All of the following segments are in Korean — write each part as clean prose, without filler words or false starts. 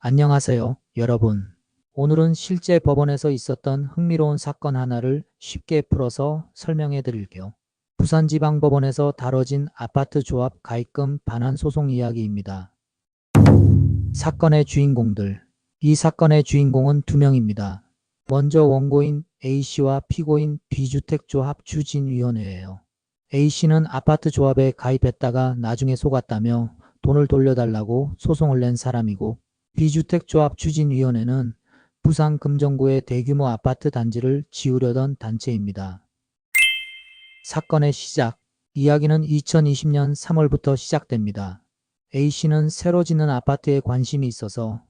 안녕하세요, 여러분. 오늘은 실제 법원에서 있었던 흥미로운 사건 하나를 쉽게 풀어서 설명해 드릴게요. 부산지방법원에서 다뤄진 아파트 조합 가입금 반환 소송 이야기입니다. 사건의 주인공들. 이 사건의 주인공은 두 명입니다. 먼저 원고인 A씨와 피고인 B주택조합 추진위원회예요. A씨는 아파트 조합에 가입했다가 나중에 속았다며 돈을 돌려달라고 소송을 낸 사람이고, B주택조합 추진위원회는 부산 금정구의 대규모 아파트 단지를 지으려던 단체입니다. 사건의 시작. 이야기는 2020년 3월부터 시작됩니다. A씨는 새로 짓는 아파트에 관심이 있어서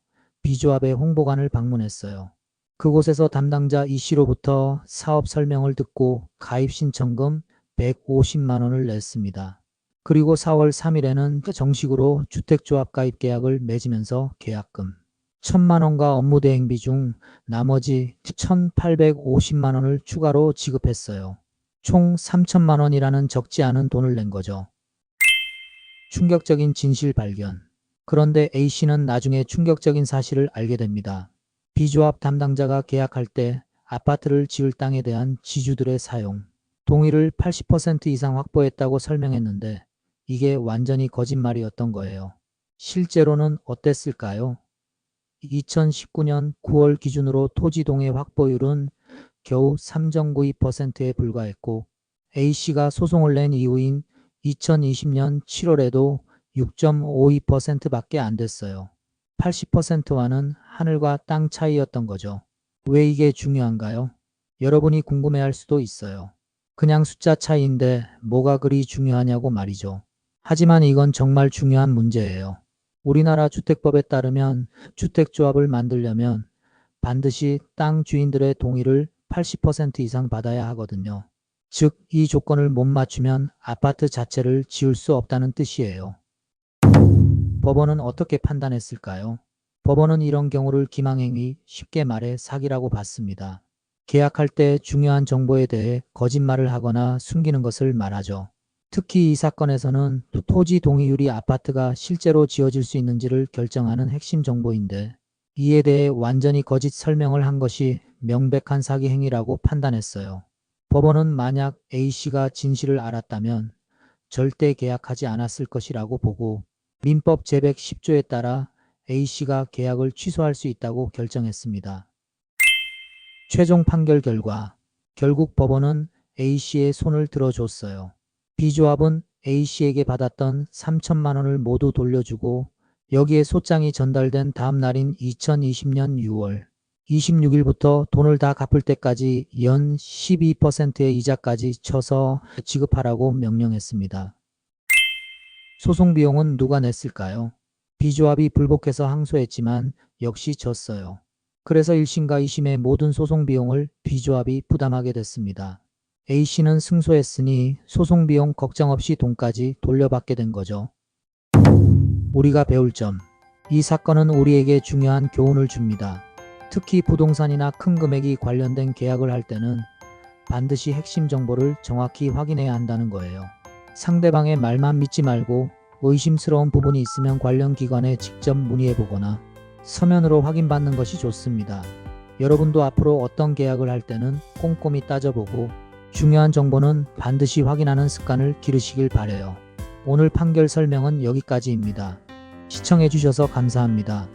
B조합의 홍보관을 방문했어요. 그곳에서 담당자 E씨로부터 사업 설명을 듣고 가입 신청금 150만 원을 냈습니다. 그리고 4월 3일에는 정식으로 주택조합 가입 계약을 맺으면서 계약금 1,000만 원과 업무 대행비 중 나머지 1,850만 원을 추가로 지급했어요. 총 3천만 원이라는 적지 않은 돈을 낸 거죠. 충격적인 진실 발견. 그런데 A씨는 나중에 충격적인 사실을 알게 됩니다. B조합 담당자가 계약할 때 아파트를 지을 땅에 대한 지주들의 사용 동의를 80% 이상 확보했다고 설명했는데 이게 완전히 거짓말이었던 거예요. 실제로는 어땠을까요? 2019년 9월 기준으로 토지 동의 확보율은 겨우 3.92%에 불과했고, A씨가 소송을 낸 이후인 2020년 7월에도 6.52%밖에 안 됐어요. 80%와는 하늘과 땅 차이였던 거죠. 왜 이게 중요한가요? 여러분이 궁금해할 수도 있어요. 그냥 숫자 차이인데 뭐가 그리 중요하냐고 말이죠. 하지만 이건 정말 중요한 문제예요. 우리나라 주택법에 따르면 주택조합을 만들려면 반드시 땅 주인들의 동의를 80% 이상 받아야 하거든요. 즉, 이 조건을 못 맞추면 아파트 자체를 지을 수 없다는 뜻이에요. 법원은 어떻게 판단했을까요? 법원은 이런 경우를 기망행위, 쉽게 말해 사기라고 봤습니다. 계약할 때 중요한 정보에 대해 거짓말을 하거나 숨기는 것을 말하죠. 특히 이 사건에서는 토지 동의율이 아파트가 실제로 지어질 수 있는지를 결정하는 핵심 정보인데, 이에 대해 완전히 거짓 설명을 한 것이 명백한 사기 행위라고 판단했어요. 법원은 만약 A씨가 진실을 알았다면 절대 계약하지 않았을 것이라고 보고 민법 제110조에 따라 A씨가 계약을 취소할 수 있다고 결정했습니다. 최종 판결 결과, 결국 법원은 A씨의 손을 들어줬어요. B조합은 A씨에게 받았던 3천만 원을 모두 돌려주고 여기에 소장이 전달된 다음 날인 2020년 6월 26일부터 돈을 다 갚을 때까지 연 12%의 이자까지 쳐서 지급하라고 명령했습니다. 소송 비용은 누가 냈을까요? B조합이 불복해서 항소했지만 역시 졌어요. 그래서 1심과 2심의 모든 소송 비용을 B조합이 부담하게 됐습니다. A씨는 승소했으니 소송 비용 걱정 없이 돈까지 돌려받게 된 거죠. 우리가 배울 점. 이 사건은 우리에게 중요한 교훈을 줍니다. 특히 부동산이나 큰 금액이 관련된 계약을 할 때는 반드시 핵심 정보를 정확히 확인해야 한다는 거예요. 상대방의 말만 믿지 말고 의심스러운 부분이 있으면 관련 기관에 직접 문의해보거나 서면으로 확인받는 것이 좋습니다. 여러분도 앞으로 어떤 계약을 할 때는 꼼꼼히 따져보고 중요한 정보는 반드시 확인하는 습관을 기르시길 바라요. 오늘 판결 설명은 여기까지입니다. 시청해주셔서 감사합니다.